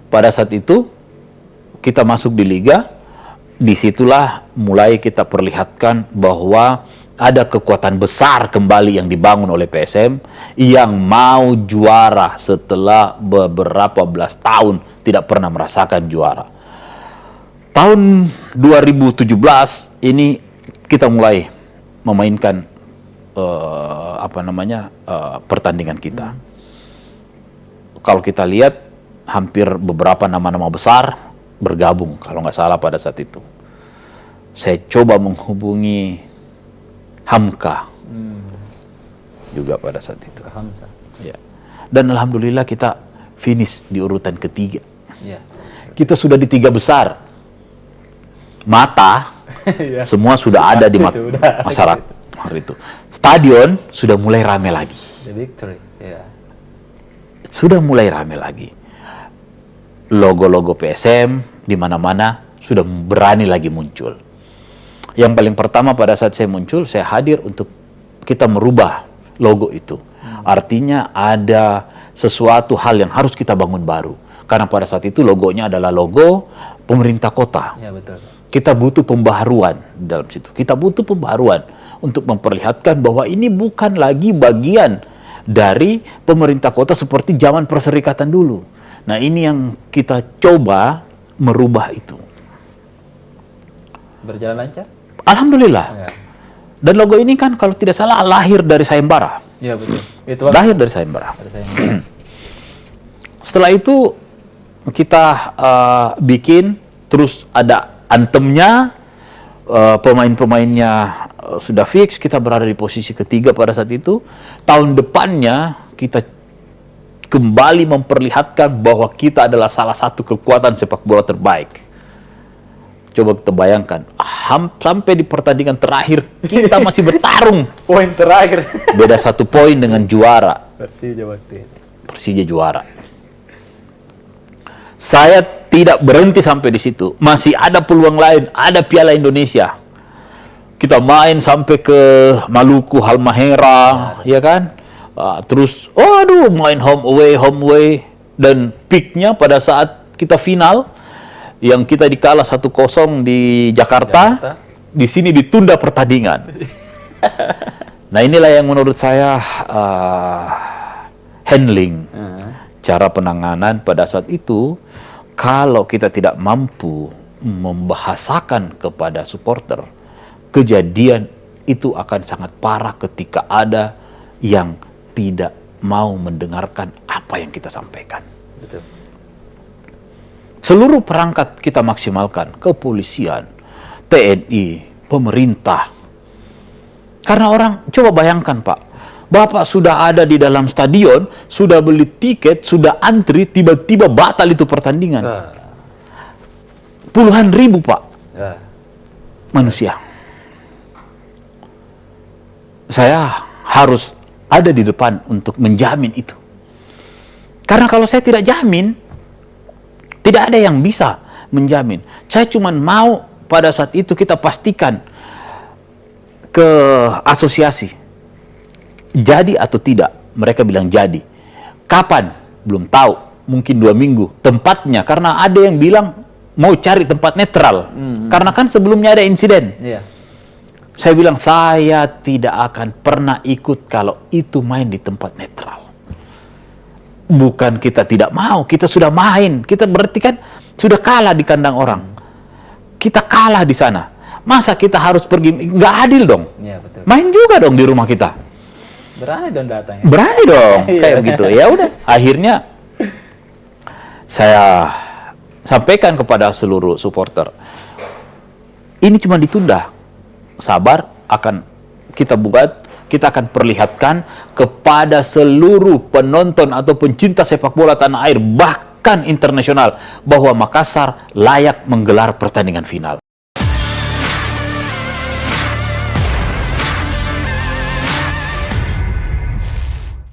pada saat itu kita masuk di liga, disitulah mulai kita perlihatkan bahwa ada kekuatan besar kembali yang dibangun oleh PSM yang mau juara setelah beberapa belas tahun tidak pernah merasakan juara. Tahun 2017 ini kita mulai memainkan pertandingan kita. Kalau kita lihat hampir beberapa nama-nama besar bergabung kalau nggak salah pada saat itu. Saya coba menghubungi Hamka juga pada saat itu. Hamzah. Ya. Dan alhamdulillah kita finish di urutan ketiga. Ya. Kita sudah di 3 besar. Mata Ya. semua sudah ada di Sudah. masyarakat hari itu. Stadion sudah mulai rame lagi. The victory. Ya. Sudah mulai rame lagi. Logo-logo PSM di mana-mana sudah berani lagi muncul. Yang paling pertama pada saat saya muncul, saya hadir untuk kita merubah logo itu. Artinya ada sesuatu hal yang harus kita bangun baru. Karena pada saat itu logonya adalah logo pemerintah kota. Ya, betul. Kita butuh pembaharuan dalam situ. Kita butuh pembaharuan untuk memperlihatkan bahwa ini bukan lagi bagian dari pemerintah kota seperti zaman perserikatan dulu. Nah, ini yang kita coba merubah itu. Berjalan lancar? Alhamdulillah. Ya. Dan logo ini kan kalau tidak salah lahir dari sayembara. Ya, betul. Itu Lahir dari sayembara. ada saya. Setelah itu kita bikin, terus ada antemnya, pemain-pemainnya sudah fix, kita berada di posisi ketiga pada saat itu. Tahun depannya kita kembali memperlihatkan bahwa kita adalah salah satu kekuatan sepak bola terbaik. Coba kita bayangkan, sampai di pertandingan terakhir kita masih bertarung. Poin terakhir. Beda 1 poin dengan juara. Persija waktu itu. Persija juara. Saya tidak berhenti sampai di situ. Masih ada peluang lain, ada Piala Indonesia. Kita main sampai ke Maluku, Halmahera, ya kan? Terus, main home away. Dan peaknya pada saat kita final, yang kita dikalah 1-0 di Jakarta, di sini ditunda pertandingan. Nah, inilah yang menurut saya handling, cara penanganan pada saat itu. Kalau kita tidak mampu membahasakan kepada supporter, kejadian itu akan sangat parah ketika ada yang tidak mau mendengarkan apa yang kita sampaikan. Betul. Seluruh perangkat kita maksimalkan, kepolisian, TNI, pemerintah. Karena orang, coba bayangkan Pak, Bapak sudah ada di dalam stadion, sudah beli tiket, sudah antri, tiba-tiba batal itu pertandingan. Puluhan ribu Pak, manusia. Saya harus ada di depan untuk menjamin itu. Karena kalau saya tidak jamin, tidak ada yang bisa menjamin. Saya cuma mau pada saat itu kita pastikan ke asosiasi. Jadi atau tidak? Mereka bilang jadi. Kapan? Belum tahu. Mungkin 2 minggu. Tempatnya, karena ada yang bilang mau cari tempat netral. Karena kan sebelumnya ada insiden. Iya. Saya bilang, saya tidak akan pernah ikut kalau itu main di tempat netral. Bukan kita tidak mau, kita sudah main. Kita berarti kan sudah kalah di kandang orang. Kita kalah di sana. Masa kita harus pergi? Nggak adil dong. Iya, betul. Main juga dong di rumah kita. Berani dong datang. Berani dong, kayak begitu. Ya udah, akhirnya saya sampaikan kepada seluruh supporter, ini cuma ditunda. Sabar, akan kita buat, kita akan perlihatkan kepada seluruh penonton atau pencinta sepak bola tanah air, bahkan internasional, bahwa Makassar layak menggelar pertandingan final.